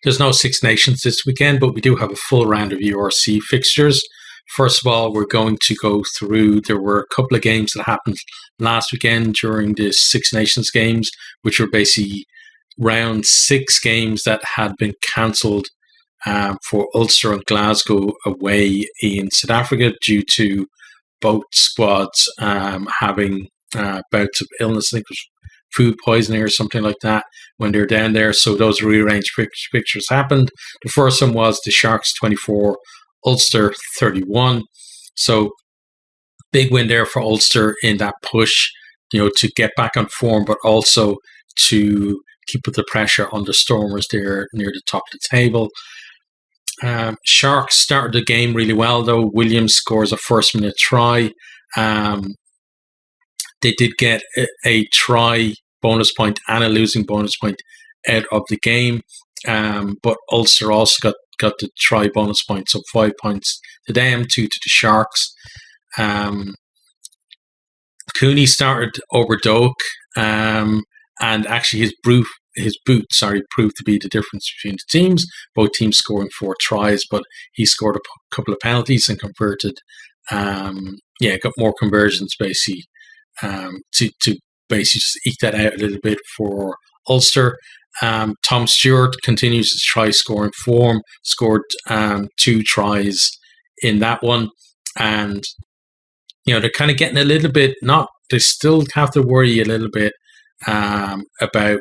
There's no Six Nations this weekend, but we do have a full round of URC fixtures. First of all, we're going to go through, there were a couple of games that happened last weekend during the Six Nations games, which were basically round 6 games that had been cancelled for Ulster and Glasgow away in South Africa due to both squads having bouts of illness. I think it was food poisoning or something like that when they're down there. So those rearranged fixtures happened. The first one was the Sharks 24, Ulster 31. So big win there for Ulster in that push, to get back on form, but also to keep the pressure on the Stormers there near the top of the table. Sharks started the game really well, though. Williams scores a first-minute try. They did get a try bonus point and a losing bonus point out of the game, but Ulster also got the try bonus point, so 5 points to them, 2 to the Sharks. Cooney started over Doak, and actually his boot proved to be the difference between the teams. Both teams scoring 4 tries, but he scored a couple of penalties and converted. Got more conversions basically to basically just eke that out a little bit for Ulster. Tom Stewart continues his try scoring form, scored 2 tries in that one, and they're kind of getting a little bit they still have to worry a little bit about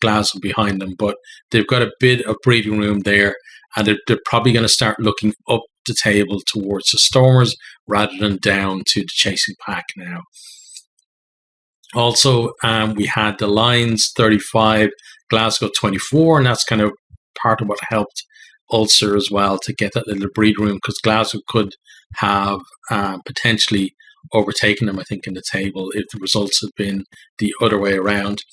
Glasgow behind them, but they've got a bit of breathing room there, and they're probably going to start looking up the table towards the Stormers rather than down to the chasing pack now. Also, we had the Lions 35, Glasgow 24, and that's kind of part of what helped Ulster as well to get that little breathing room, because Glasgow could have potentially overtaken them, I think, in the table if the results had been the other way around.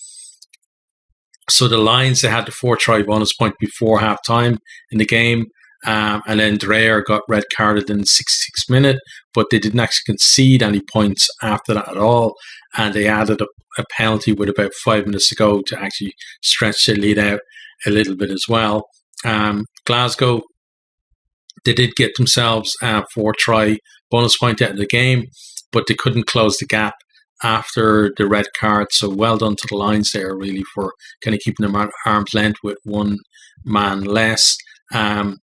So the Lions, they had the 4 try bonus point before half time in the game, and then Dreyer got red carded in the 66th minute, but they didn't actually concede any points after that at all, and they added a penalty with about 5 minutes to go to actually stretch their lead out a little bit as well. Glasgow, they did get themselves a 4 try bonus point out of the game, but they couldn't close the gap after the red card. So well done to the Lions there, really, for kind of keeping them at arm's length with one man less. And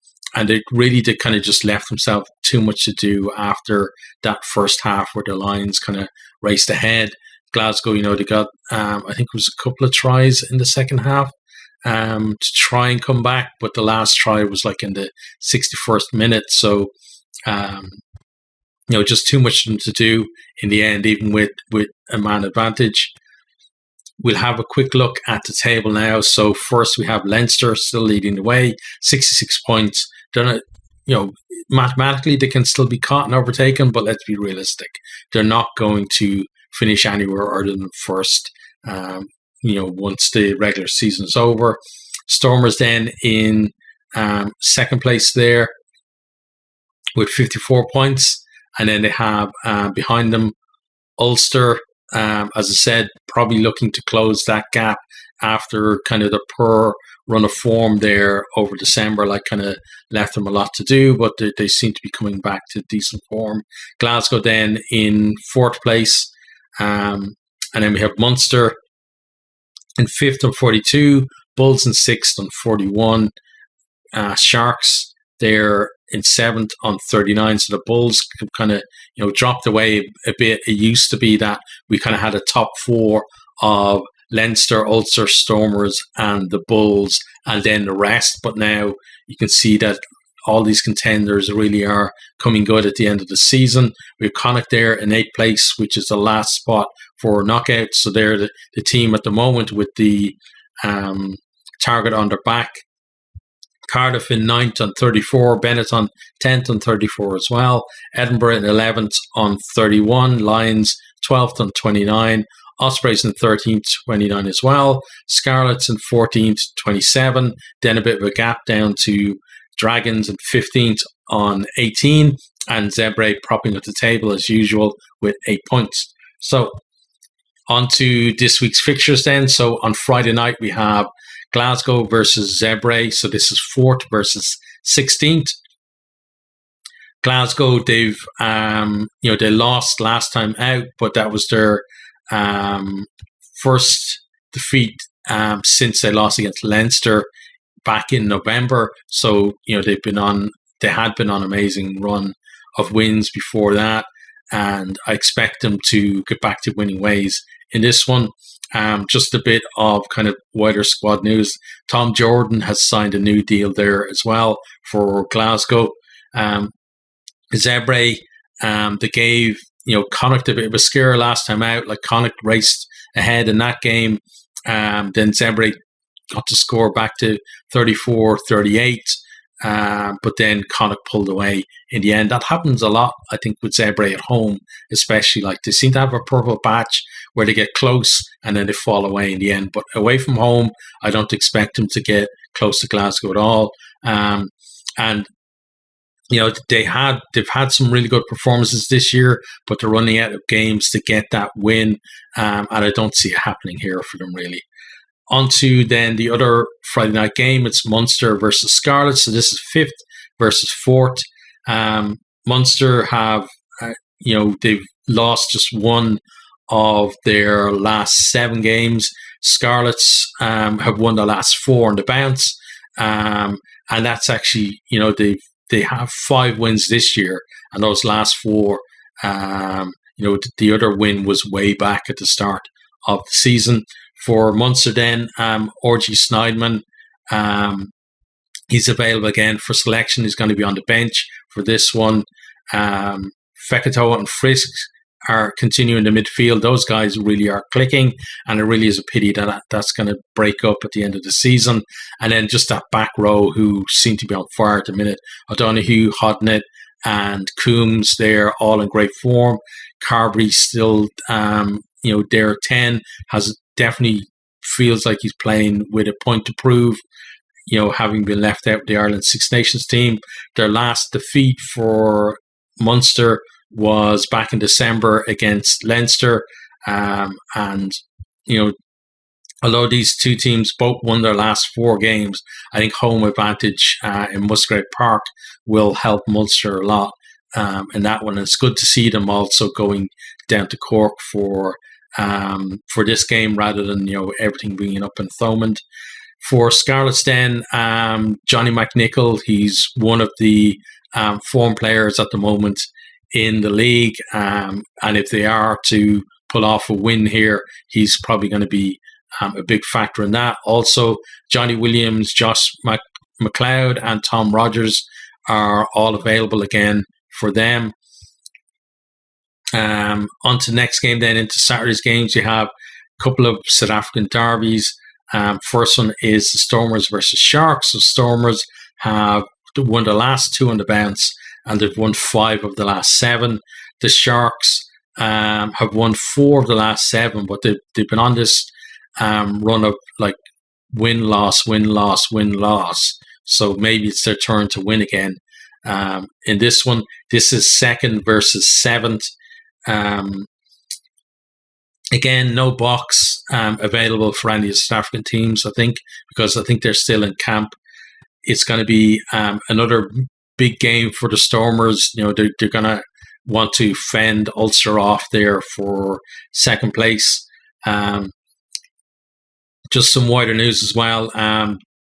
they really did kind of just left themselves too much to do after that first half where the Lions kind of raced ahead. Glasgow, they got, I think it was a couple of tries in the second half to try and come back, but the last try was like in the 61st minute. So, just too much for them to do in the end, even with a man advantage. We'll have a quick look at the table now. So first we have Leinster still leading the way, 66 points. Mathematically they can still be caught and overtaken, but let's be realistic. They're not going to finish anywhere other than first, once the regular season is over. Stormers then in second place there with 54 points. And then they have behind them Ulster, as I said, probably looking to close that gap after kind of the poor run of form there over December, kind of left them a lot to do, but they seem to be coming back to decent form. Glasgow then in 4th place. And then we have Munster in 5th on 42, Bulls in 6th on 41, Sharks there in 7th on 39. So the Bulls kind of, dropped away a bit. It used to be that we kind of had a top 4 of Leinster, Ulster, Stormers, and the Bulls, and then the rest. But now you can see that all these contenders really are coming good at the end of the season. We have Connacht there in 8th place, which is the last spot for knockouts. So they're the team at the moment with the target on their back. Cardiff in 9th on 34, Bennett on 10th on 34 as well, Edinburgh in 11th on 31, Lions 12th on 29, Ospreys in 13th, 29 as well, Scarlets in 14th, 27, then a bit of a gap down to Dragons in 15th on 18, and Zebre propping up the table as usual with 8 points. So on to this week's fixtures then. So on Friday night we have Glasgow versus Zebre. So this is 4th versus 16th. Glasgow, they've they lost last time out, but that was their first defeat since they lost against Leinster back in November. So they had been on an amazing run of wins before that, and I expect them to get back to winning ways in this one. Just a bit of kind of wider squad news. Tom Jordan has signed a new deal there as well for Glasgow. Zebre, they gave Connacht a bit of a scare last time out. Like Connacht raced ahead in that game. Then Zebre got to score back to 34-38. But then Connacht pulled away in the end. That happens a lot, I think, with Zebre at home, especially. Like they seem to have a purple patch where they get close and then they fall away in the end. But away from home, I don't expect them to get close to Glasgow at all. And they've had some really good performances this year, but they're running out of games to get that win, and I don't see it happening here for them really. On to then the other Friday night game. It's Munster versus Scarlet. So this is 5th versus 4th. Munster have, they've lost just one of their last 7 games. Scarlets have won the last 4 on the bounce, and that's actually, they have 5 wins this year, and those last 4, the other win was way back at the start of the season. For Munster then, RG Snyman, he's available again for selection. He's going to be on the bench for this one. Fekitoa and Frisk are continuing the midfield. Those guys really are clicking, and it really is a pity that that's going to break up at the end of the season. And then just that back row who seem to be on fire at the minute. O'Donoghue, Hodnett, and Coombs, they're all in great form. Carberry still, their 10 has definitely feels like he's playing with a point to prove, having been left out of the Ireland Six Nations team. Their last defeat for Munster was back in December against Leinster. And although these two teams both won their last 4 games, I think home advantage in Musgrave Park will help Munster a lot in that one. And it's good to see them also going down to Cork for this game rather than everything being up in Thomond. For Scarlets then, Johnny McNichol, he's one of the form players at the moment in the league, and if they are to pull off a win here, he's probably going to be a big factor in that. Also, Johnny Williams, Josh MacLeod, and Tom Rogers are all available again for them. On to the next game then, into Saturday's games. You have a couple of South African derbies. First one is the Stormers versus Sharks. So Stormers have won the last 2 on the bounce, and they've won 5 of the last 7. The Sharks have won 4 of the last 7, but they've been on this run of like win-loss, win-loss, win-loss. So maybe it's their turn to win again. In this one, this is 2nd versus 7th. Again, no box available for any of the South African teams, I think, because I think they're still in camp. It's going to be another big game for the Stormers. They're going to want to fend Ulster off there for 2nd place. Just some wider news as well.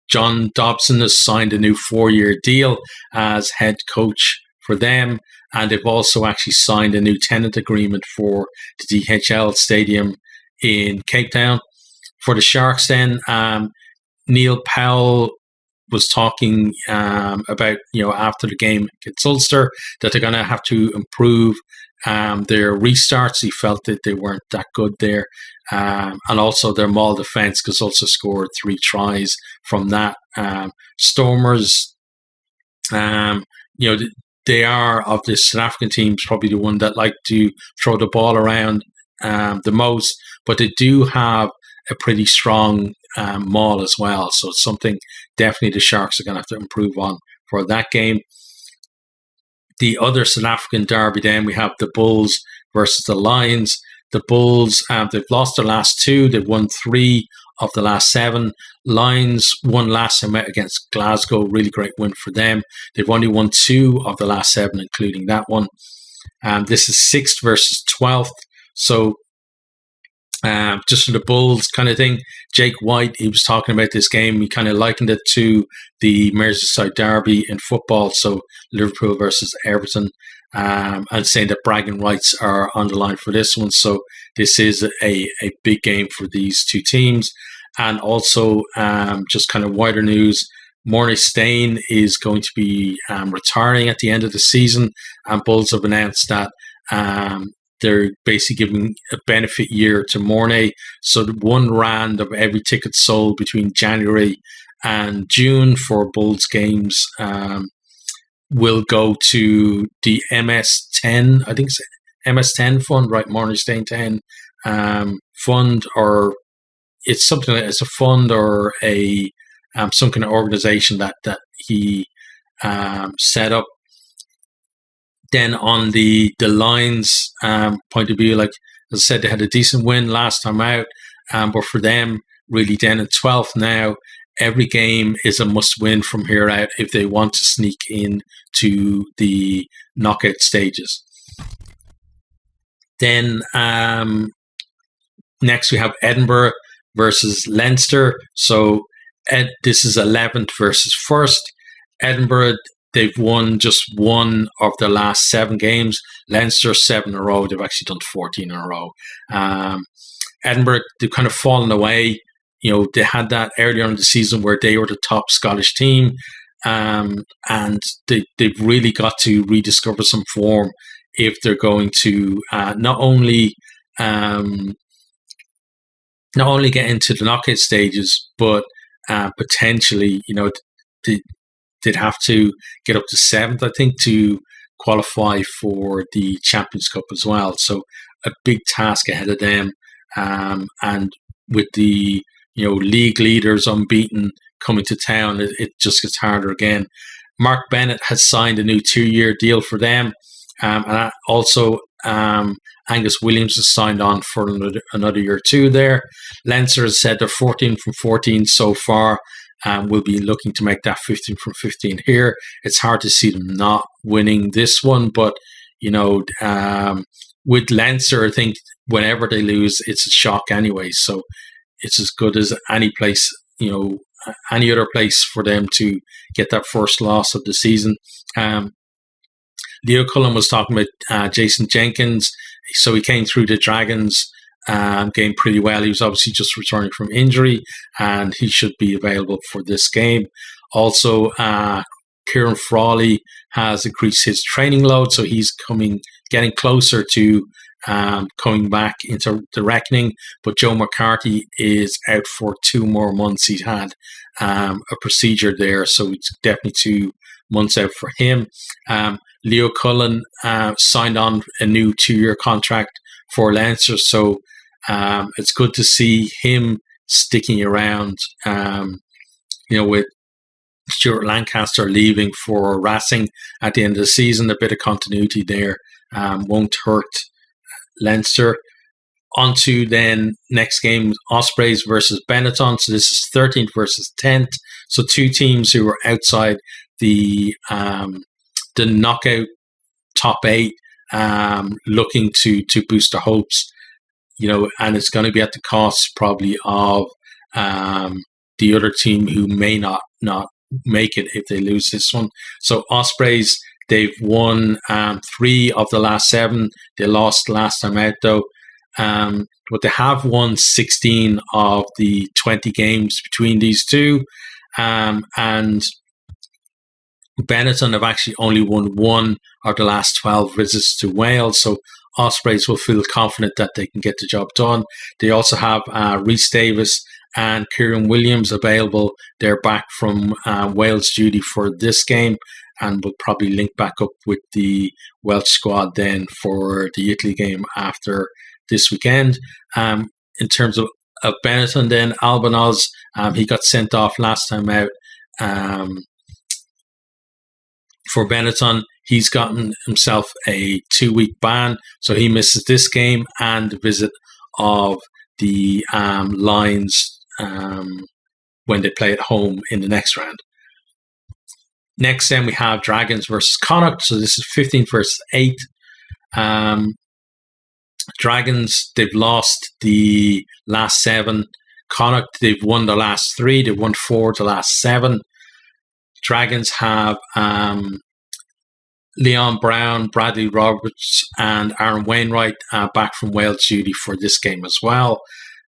John Dobson has signed a new 4-year deal as head coach for them, and they've also actually signed a new tenant agreement for the DHL stadium in Cape Town. For the Sharks then, Neil Powell was talking about, after the game against Ulster, that they're going to have to improve their restarts. He felt that they weren't that good there. And also their maul defence, because Ulster scored 3 tries from that. Stormers, they are, of the South African teams, probably the one that like to throw the ball around the most, but they do have a pretty strong maul as well. So it's something definitely the Sharks are going to have to improve on for that game. The other South African derby then, we have the Bulls versus the Lions. The Bulls, they've lost their last 2. They've won 3 of the last 7. Lions won last time out against Glasgow. Really great win for them. They've only won 2 of the last 7, including that one. This is 6th versus 12th. So just for the Bulls kind of thing, Jake White, he was talking about this game. He kind of likened it to the Merseyside derby in football. So Liverpool versus Everton. And saying that bragging rights are on the line for this one. So this is a big game for these two teams. And also, just kind of wider news, Mornay Stain is going to be retiring at the end of the season. And Bulls have announced that they're basically giving a benefit year to Mornay. So the 1 rand of every ticket sold between January and June for Bulls games will go to the MS10, I think it's MS10 fund, right? Mornay Stain 10 fund, or it's something like it's a fund or a some kind of organization that he set up. Then on the Lions point of view, like as I said, they had a decent win last time out, but for them, really then in 12th now, every game is a must-win from here out if they want to sneak in to the knockout stages. Then next we have Edinburgh versus Leinster. So this is 11th versus 1st. Edinburgh, they've won just 1 of their last 7 games. Leinster 7 in a row. They've actually done 14 in a row. Edinburgh, they've kind of fallen away. You know, they had that earlier in the season where they were the top Scottish team, and they've really got to rediscover some form if they're going to not only get into the knockout stages, but potentially, you know, they'd have to get up to 7th, I think, to qualify for the Champions Cup as well. So a big task ahead of them, and with the league leaders unbeaten coming to town, it just gets harder again. Mark Bennett has signed a new 2-year deal for them, and also Angus Williams has signed on for another year too there. Leinster has said they're 14 from 14 so far, and will be looking to make that 15 from 15 here. It's hard to see them not winning this one, but with Leinster, I think whenever they lose, it's a shock anyway. So it's as good as any place, any other place for them to get that first loss of the season. Leo Cullen was talking about Jason Jenkins. So he came through the Dragons game pretty well. He was obviously just returning from injury, and he should be available for this game. Also, Kieran Frawley has increased his training load, so he's getting closer to coming back into the reckoning. But Joe McCarthy is out for 2 more months. He's had a procedure there, so it's definitely 2 months out for him. Leo Cullen signed on a new 2-year contract for Leinster, so it's good to see him sticking around. With Stuart Lancaster leaving for Racing at the end of the season, a bit of continuity there won't hurt Leinster. On to then next game, Ospreys versus Benetton. So this is 13th versus 10th. So 2 teams who are outside the knockout top 8, looking to boost their hopes. And it's going to be at the cost probably of the other team who may not make it if they lose this one. So Ospreys, they've won 3 of the last 7. They lost last time out though. But they have won 16 of the 20 games between these two. And Benetton have actually only won 1 of the last 12 visits to Wales. So Ospreys will feel confident that they can get the job done. They also have Rhys Davis and Kieran Williams available. They're back from Wales duty for this game, and will probably link back up with the Welsh squad then for the Italy game after this weekend. In terms of Benetton then, Albanos, he got sent off last time out. For Benetton, He's gotten himself a 2-week ban, so he misses this game and the visit of the Lions when they play at home in the next round. Next, then we have Dragons versus Connacht. So this is 15th versus 8th. Dragons, they've lost the last 7. Connacht, they've won the last 3. They've won 4 of the last 7. Dragons have Leon Brown, Bradley Roberts, and Aaron Wainwright back from Wales duty for this game as well.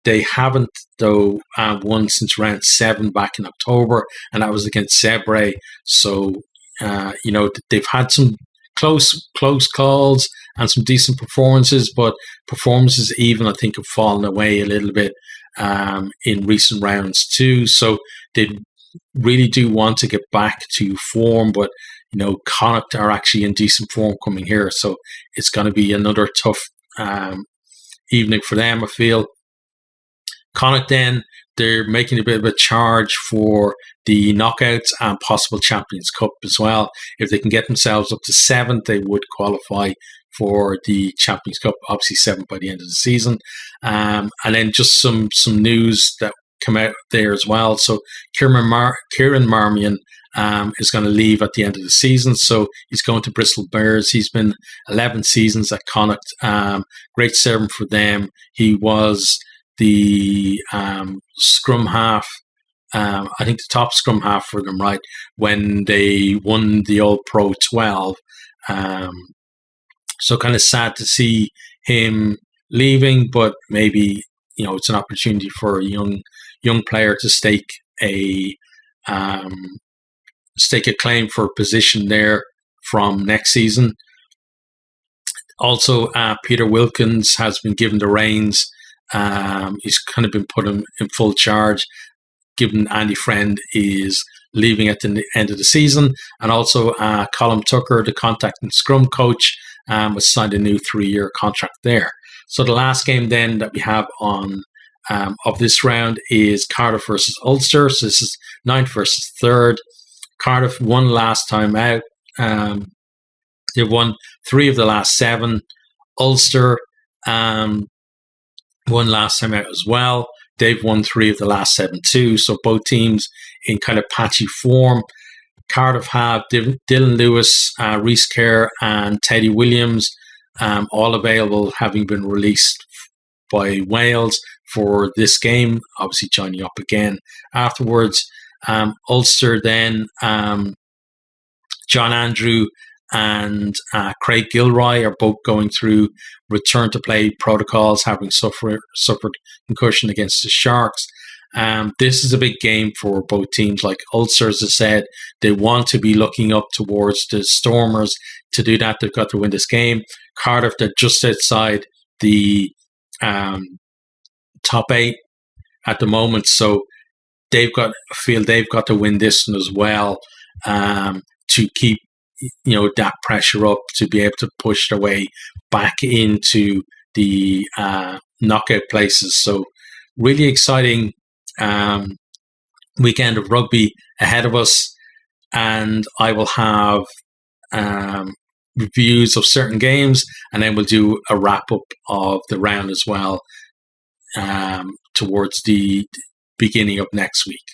They haven't, though, won since round 7 back in October, and that was against Zebre. So, they've had some close calls and some decent performances, but performances even, I think, have fallen away a little bit in recent rounds too. So they really do want to get back to form, but Connacht are actually in decent form coming here. So it's going to be another tough evening for them, I feel. Connacht then, they're making a bit of a charge for the knockouts and possible Champions Cup as well. If they can get themselves up to 7th, they would qualify for the Champions Cup, obviously 7th by the end of the season. And then just some news that come out there as well. So Kieran Marmion is going to leave at the end of the season. So he's going to Bristol Bears. He's been 11 seasons at Connacht. Great servant for them. He was the scrum half, I think the top scrum half for them, right, when they won the All Pro 12. So kind of sad to see him leaving, but maybe it's an opportunity for a young player to stake a claim for a position there from next season. Also, Peter Wilkins has been given the reins. He's kind of been put in full charge, given Andy Friend is leaving at the end of the season. And also Colin Tucker, the contact and scrum coach, was signed a new 3-year contract there. So the last game then that we have on of this round is Cardiff versus Ulster. So this is 9th versus 3rd. Cardiff won last time out. They won 3 of the last 7. Ulster won last time out as well. They've won 3 of the last 7 too. So both teams in kind of patchy form. Cardiff have Dylan Lewis, Rhys Kerr, and Teddy Williams, all available, having been released by Wales for this game. Obviously joining up again afterwards. Ulster then, John Andrew and Craig Gilroy are both going through return to play protocols, having suffered concussion against the Sharks. This is a big game for both teams. Like Ulster, as I said, they want to be looking up towards the Stormers. To do that, they've got to win this game. Cardiff, they're just outside the top 8 at the moment, so they've got to win this one as well to keep that pressure up, to be able to push their way back into the knockout places. So really exciting weekend of rugby ahead of us, and I will have reviews of certain games, and then we'll do a wrap up of the round as well towards the beginning of next week.